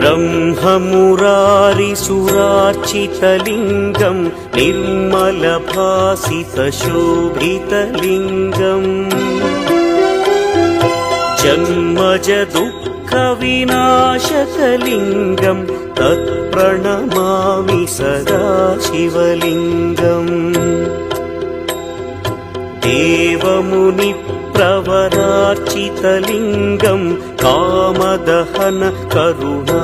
ब्रह्ममुरारिसुरार्चितलिङ्गं निर्मलभासितशोभितलिङ्गम् जन्मजदुःखविनाशकलिङ्गं तत्प्रणमामि सदा शिवलिङ्गम् देवमुनिप्रवरार्चितलिङ्गं कामदहन करुणाकरलिङ्गम्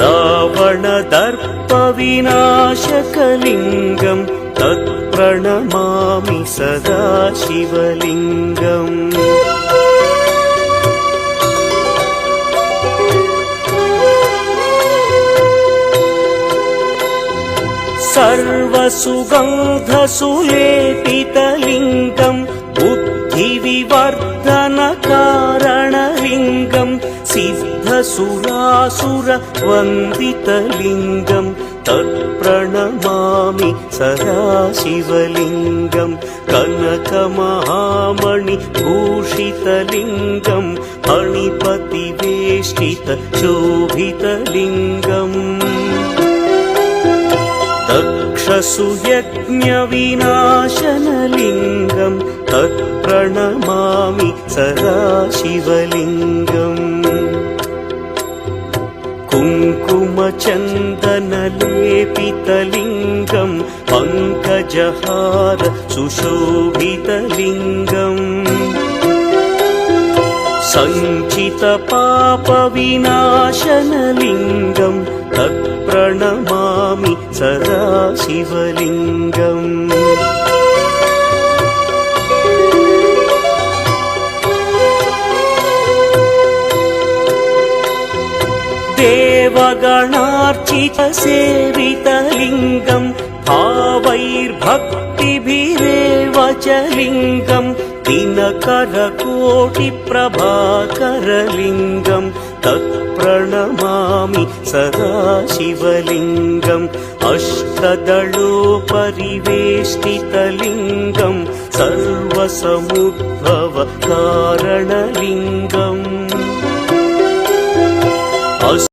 रावणदर्पविनाशकलिङ्गं तत्प्रणमामि सदा शिवलिङ्गम् सर्वसुगन्धसुलेपितलिङ्गं बुद्धिविवर्धनकारणलिङ्गं सिद्धसुरासुरवन्दितलिङ्गं तत्प्रणमामि सदा शिवलिङ्गं कनकमहामणिभूषितलिङ्गं मणिपतिवेष्टितशोभितलिङ्गम् दक्षसुयज्ञविनाशनलिङ्गं तत्प्रणमामि सदा शिवलिङ्गम् कुङ्कुमचन्दनलेपितलिङ्गं पङ्कजहार सुशोभितलिङ्गम् सञ्चितपापविनाशनलिङ्गं तत्प्रणमामि सदा शिवलिङ्गम् देवगणार्चितसेवितलिङ्गं भावैर्भक्तिभिरेव च लिङ्गं दिनकरकोटिप्रभाकरलिङ्गं तत्प्रणमामि सदा शिवलिङ्गम् अष्टदलोपरिवेष्टितलिङ्गं सर्वसमुद्भवकारणलिङ्गम्